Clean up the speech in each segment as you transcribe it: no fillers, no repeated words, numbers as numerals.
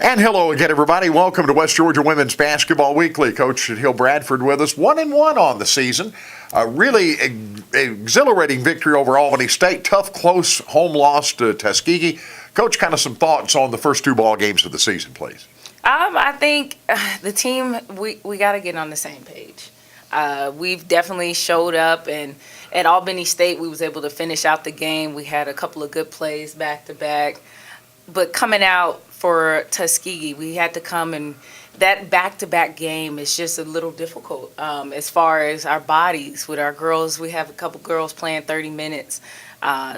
And hello again, everybody. Welcome to West Georgia Women's Basketball Weekly. Coach Hill Bradford with us, 1-1 on the season. A really exhilarating victory over Albany State. Tough, close home loss to Tuskegee. Coach, kind of some thoughts on the first two ball games of the season, please. I think the team, we got to get on the same page. We've definitely showed up, and at Albany State, we was able to finish out the game. We had a couple of good plays back-to-back. But coming out for Tuskegee, we had to come, and that back-to-back game is just a little difficult as far as our bodies. With our girls, we have a couple girls playing 30 minutes.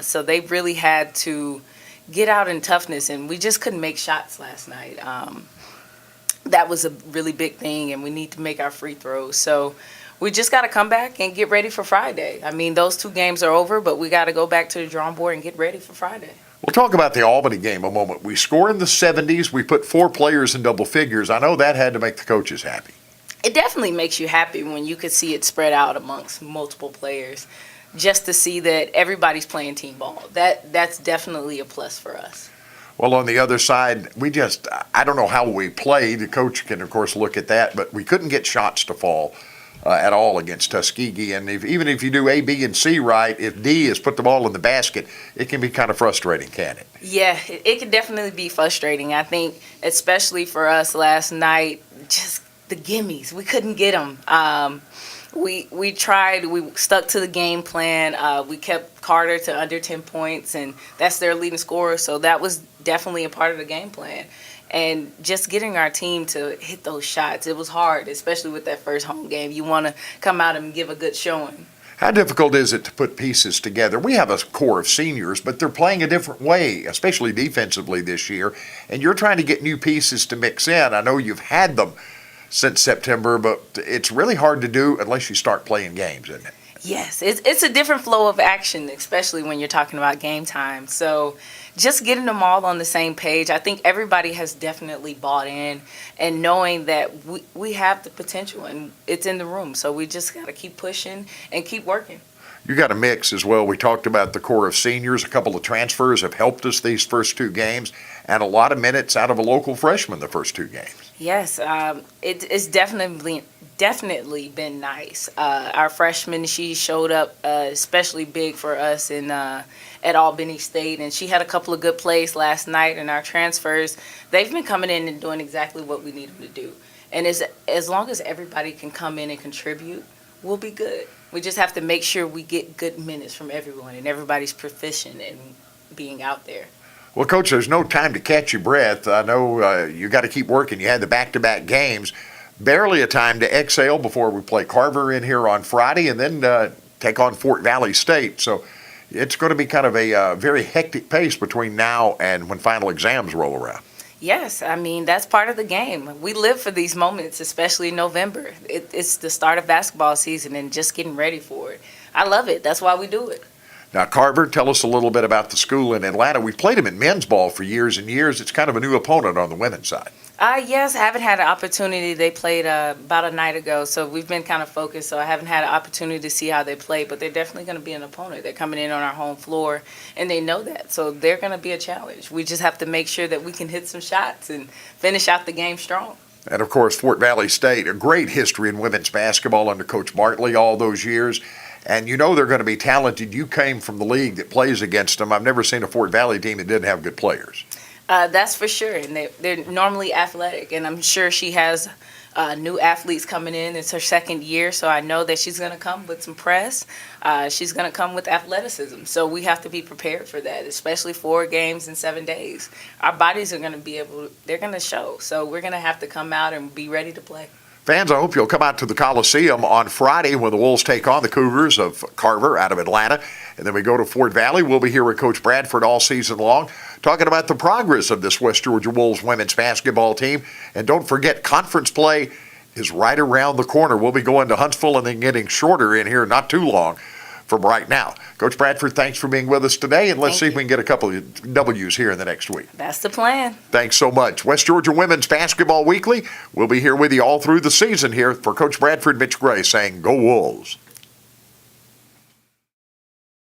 So they really had to get out in toughness, and we just couldn't make shots last night. That was a really big thing, and we need to make our free throws. So we just got to come back and get ready for Friday. I mean, those two games are over, but we got to go back to the drawing board and get ready for Friday. We'll talk about the Albany game a moment. We score in the 70s. We put 4 players in double figures. I know that had to make the coaches happy. It definitely makes you happy when you could see it spread out amongst multiple players, just to see that everybody's playing team ball. That's definitely a plus for us. Well, on the other side, I don't know how we played. The coach can, of course, look at that, but we couldn't get shots to fall at all against Tuskegee. And even if you do A, B, and C right, if D is put the ball in the basket, it can be kind of frustrating, can't it? Yeah, it can definitely be frustrating. I think especially for us last night, just the gimmies. We couldn't get them. We tried. We stuck to the game plan. We kept Carter to under 10 points, and that's their leading scorer. So that was definitely a part of the game plan. And just getting our team to hit those shots, it was hard, especially with that first home game. You want to come out and give a good showing. How difficult is it to put pieces together? We have a core of seniors, but they're playing a different way, especially defensively this year. And you're trying to get new pieces to mix in. I know you've had them since September, but it's really hard to do unless you start playing games, isn't it? Yes, it's a different flow of action, especially when you're talking about game time. So just getting them all on the same page, I think everybody has definitely bought in, and knowing that we have the potential and it's in the room. So we just got to keep pushing and keep working. You got a mix as well. We talked about the core of seniors. A couple of transfers have helped us these first two games, and a lot of minutes out of a local freshman the first two games. Yes, it's definitely been nice. Our freshman, she showed up especially big for us at Albany State, and she had a couple of good plays last night. And our transfers, they've been coming in and doing exactly what we need them to do. And as long as everybody can come in and contribute, we'll be good. We just have to make sure we get good minutes from everyone and everybody's proficient in being out there. Well, Coach, there's no time to catch your breath. I know you got to keep working. You had the back-to-back games. Barely a time to exhale before we play Carver in here on Friday and then take on Fort Valley State. So it's going to be kind of a very hectic pace between now and when final exams roll around. Yes, I mean, that's part of the game. We live for these moments, especially in November. It's the start of basketball season and just getting ready for it. I love it. That's why we do it. Now, Carver, tell us a little bit about the school in Atlanta. We've played them in men's ball for years and years. It's kind of a new opponent on the women's side. Yes, I haven't had an opportunity. They played about a night ago, so we've been kind of focused, so I haven't had an opportunity to see how they play, but they're definitely going to be an opponent. They're coming in on our home floor, and they know that, so they're going to be a challenge. We just have to make sure that we can hit some shots and finish out the game strong. And, of course, Fort Valley State, a great history in women's basketball under Coach Bartley all those years. And you know they're going to be talented. You came from the league that plays against them. I've never seen a Fort Valley team that didn't have good players. That's for sure. And they're normally athletic. And I'm sure she has new athletes coming in. It's her second year, so I know that she's going to come with some press. She's going to come with athleticism. So we have to be prepared for that, especially 4 games in 7 days. Our bodies are going to they're going to show. So we're going to have to come out and be ready to play. Fans, I hope you'll come out to the Coliseum on Friday when the Wolves take on the Cougars of Carver out of Atlanta. And then we go to Fort Valley. We'll be here with Coach Bradford all season long, talking about the progress of this West Georgia Wolves women's basketball team. And don't forget, conference play is right around the corner. We'll be going to Huntsville and then getting shorter in here not too long from right now. Coach Bradford, thanks for being with us today, and let's see if we can get a couple of W's here in the next week. That's the plan. Thanks so much. West Georgia Women's Basketball Weekly. We'll be here with you all through the season here. For Coach Bradford, Mitch Gray saying, go Wolves.